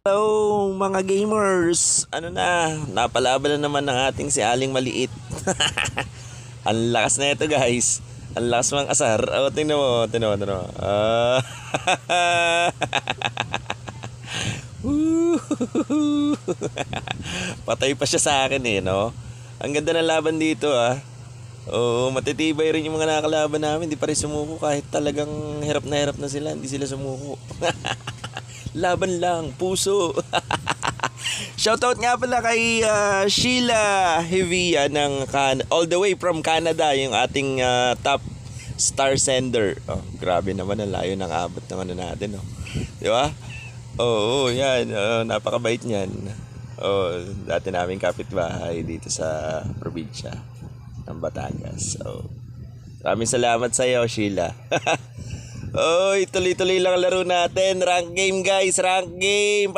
Hello mga gamers! Ano na, napalaban na naman ng ating si Aling Maliit. Ang lakas na ito guys. Ang lakas mang asar. Oh, tingnan mo. Patay pa siya sa akin no? Ang ganda ng laban dito Oo, matitibay rin yung mga nakakalaban namin. Hindi pa rin sumuko kahit talagang hirap na sila. Hindi sila sumuko. Laban lang, puso. Shoutout nga pala kay Sheila Hevia ng all the way from Canada, yung ating top star sender. Oh, grabe naman ang layo ng abot ng ano natin, Di ba? Oo, yan. Napakabait niyan. Dati naming kapitbahay dito sa probinsya ng Batangas. Maraming salamat sa iyo, Sheila. Oy, tuloy-tuloy lang laro natin. Rank game guys, rank game.